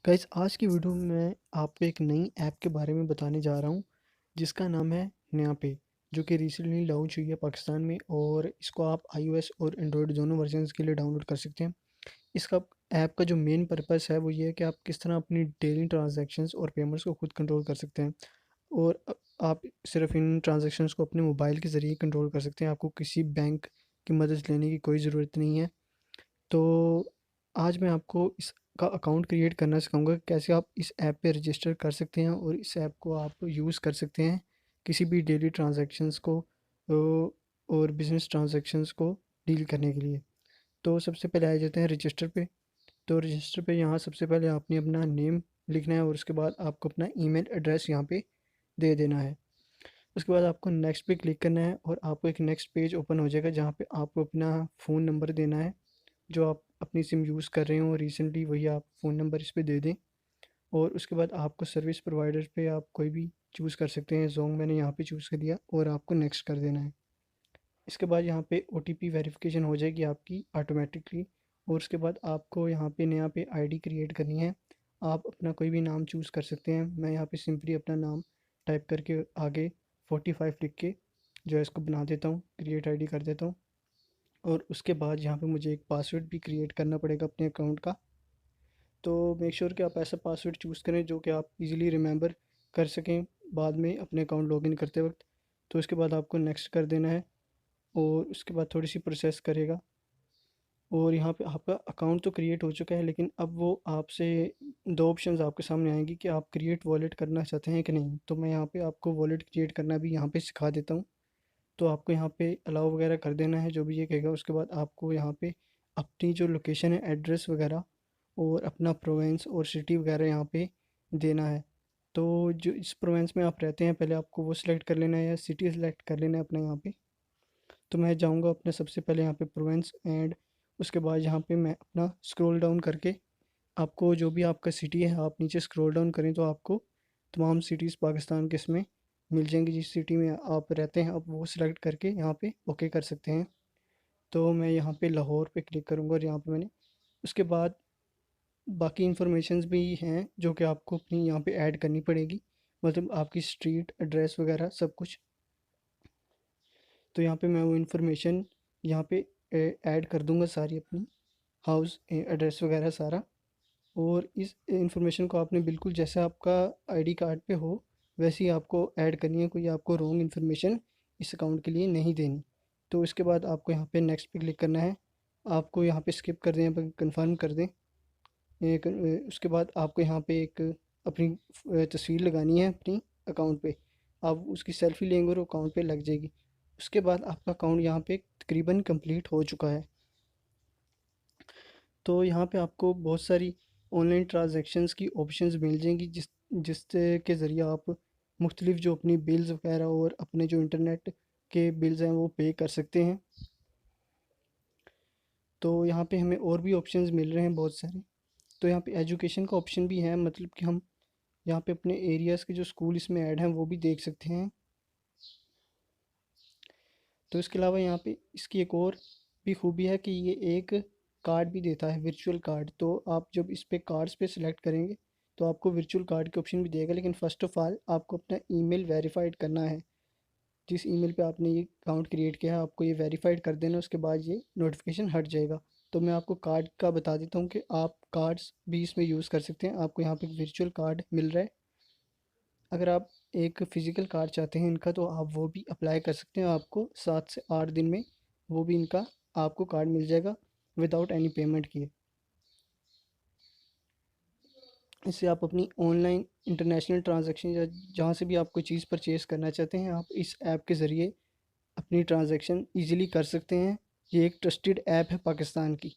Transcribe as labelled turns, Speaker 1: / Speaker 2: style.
Speaker 1: Guys आज की video में मैं आपको एक नई ऐप के बारे में बताने जा रहा हूँ जिसका नाम है नया पे, जो कि रिसेंटली लॉन्च हुई है पाकिस्तान में। और इसको आप आईओएस और एंड्रॉयड दोनों वर्जन्स के लिए डाउनलोड कर सकते हैं। इसका ऐप का जो मेन पर्पस है वो ये है कि आप किस तरह अपनी डेली ट्रांजैक्शंस और पेमेंट्स को खुद कंट्रोल कर सकते हैं। और आप सिर्फ इन ट्रांजैक्शंस को अपने मोबाइल के ज़रिए कंट्रोल कर सकते हैं। आपको किसी बैंक की मदद लेने की कोई ज़रूरत नहीं है। तो आज मैं आपको इसका अकाउंट क्रिएट करना सिखाऊंगा कि कैसे आप इस ऐप पे रजिस्टर कर सकते हैं और इस ऐप को आप यूज़ कर सकते हैं किसी भी डेली ट्रांजैक्शंस को और बिजनेस ट्रांजैक्शंस को डील करने के लिए। तो सबसे पहले आ जाते हैं रजिस्टर पे। तो रजिस्टर पे यहाँ सबसे पहले आपने अपना नेम लिखना है और उसके बाद आपको अपना ईमेल एड्रेस यहाँ पे दे देना है। उसके बाद आपको नेक्स्ट पे क्लिक करना है और आपको एक नेक्स्ट पेज ओपन हो जाएगा जहाँ पे आपको अपना फ़ोन नंबर देना है जो आप अपनी सिम यूज़ कर रहे हो रिसेंटली, वही आप फ़ोन नंबर इस पे दे दें। और उसके बाद आपको सर्विस प्रोवाइडर पे आप कोई भी चूज़ कर सकते हैं। जोंग मैंने यहाँ पे चूज़ कर दिया और आपको नेक्स्ट कर देना है। इसके बाद यहाँ पे ओटीपी वेरिफिकेशन हो जाएगी आपकी ऑटोमेटिकली। और उसके बाद आपको यहाँ पे नया पे आईडी क्रिएट करनी है। आप अपना कोई भी नाम चूज़ कर सकते हैं। मैं यहाँ पे सिंपली अपना नाम टाइप करके आगे 45 लिख के जो है इसको बना देता हूँ, क्रिएट आईडी कर देता हूँ। और उसके बाद यहाँ पे मुझे एक पासवर्ड भी क्रिएट करना पड़ेगा अपने अकाउंट का। तो मेक श्योर कि आप ऐसा पासवर्ड चूज़ करें जो कि आप इजीली रिमेंबर कर सकें बाद में अपने अकाउंट लॉगिन करते वक्त। तो उसके बाद आपको नेक्स्ट कर देना है और उसके बाद थोड़ी सी प्रोसेस करेगा। और यहाँ पे आपका अकाउंट तो क्रिएट हो चुका है, लेकिन अब वो आपसे दो ऑप्शंस आपके सामने आएंगी कि आप क्रिएट वॉलेट करना चाहते हैं कि नहीं। तो मैं यहाँ पे आपको वॉलेट क्रिएट करना भी यहाँ पे सिखा देता हूँ। तो आपको यहाँ पे अलाउ वगैरह कर देना है जो भी ये कहेगा। उसके बाद आपको यहाँ पे अपनी जो लोकेशन है, एड्रेस वगैरह और अपना प्रोवेंस और सिटी वगैरह यहाँ पे देना है। तो जो इस प्रोवेंस में आप रहते हैं पहले आपको वो सिलेक्ट कर लेना है या सिटी सिलेक्ट कर लेना है अपना यहाँ पे। तो मैं जाऊँगा अपने सबसे पहले यहाँ पे प्रोवेंस एंड उसके बाद यहाँ पे मैं अपना स्क्रॉल डाउन करके आपको जो भी आपका सिटी है आप नीचे स्क्रॉल डाउन करें तो आपको तमाम सिटीज़ पाकिस्तान के इसमें मिल जाएंगी। जिस सिटी में आप रहते हैं आप वो सिलेक्ट करके यहाँ पे ओके कर सकते हैं। तो मैं यहाँ पे लाहौर पे क्लिक करूँगा और यहाँ पे मैंने उसके बाद बाकी इंफॉर्मेशंस भी हैं जो कि आपको अपनी यहाँ पे ऐड करनी पड़ेगी, मतलब आपकी स्ट्रीट एड्रेस वगैरह सब कुछ। तो यहाँ पे मैं वो इन्फॉर्मेशन यहाँ पे ऐड कर दूँगा सारी अपनी, हाउस एड्रेस वगैरह सारा। और इस इंफॉर्मेशन को आपने बिल्कुल जैसे आपका आईडी कार्ड पे हो वैसे ही आपको ऐड करनी है। कोई आपको रॉन्ग इन्फॉर्मेशन इस अकाउंट के लिए नहीं देनी। तो इसके बाद आपको यहाँ पे नेक्स्ट पे क्लिक करना है। आपको यहाँ पे स्किप कर दें, कंफर्म कर दें। उसके बाद आपको यहाँ पे एक अपनी तस्वीर लगानी है अपनी अकाउंट पे। आप उसकी सेल्फी लेंगे और अकाउंट पे लग जाएगी। उसके बाद आपका अकाउंट यहाँ पे तकरीबन कंप्लीट हो चुका है। तो यहाँ पे आपको बहुत सारी ऑनलाइन ट्रांजैक्शंस की ऑप्शंस मिल जाएंगी जिससे के ज़रिए आप मुख्तलिफ जो अपनी बिल्स वगैरह और अपने जो इंटरनेट के बिल्स हैं वो पे कर सकते हैं। तो यहाँ पे हमें और भी ऑप्शंस मिल रहे हैं बहुत सारे। तो यहाँ पे एजुकेशन का ऑप्शन भी है, मतलब कि हम यहाँ पे अपने एरियाज़ के जो स्कूल इसमें ऐड हैं वो भी देख सकते हैं। तो इसके अलावा यहाँ पे इसकी एक और भी खूबी है कि ये एक कार्ड भी देता है, वर्चुअल कार्ड। तो आप जब इस पे कार्ड्स पे सिलेक्ट करेंगे तो आपको वर्चुअल कार्ड के ऑप्शन भी देगा, लेकिन फ़र्स्ट ऑफ़ ऑल आपको अपना ईमेल वेरीफाइड करना है। जिस ईमेल पे आपने ये अकाउंट क्रिएट किया है आपको ये वेरीफाइड कर देना, उसके बाद ये नोटिफिकेशन हट जाएगा। तो मैं आपको कार्ड का बता देता हूँ कि आप कार्ड्स भी इसमें यूज़ कर सकते हैं। आपको यहाँ पे वर्चुअल कार्ड मिल रहा है। अगर आप एक फ़िज़िकल कार्ड चाहते हैं इनका तो आप वो भी अप्लाई कर सकते हैं। आपको 7 से 8 दिन में वो भी इनका आपको कार्ड मिल जाएगा विदाउट एनी पेमेंट किए। इससे आप अपनी ऑनलाइन इंटरनेशनल ट्रांजैक्शन या जहाँ से भी आप कोई चीज़ परचेज़ करना चाहते हैं आप इस ऐप के ज़रिए अपनी ट्रांजैक्शन ईज़िली कर सकते हैं। ये एक ट्रस्टेड ऐप है पाकिस्तान की।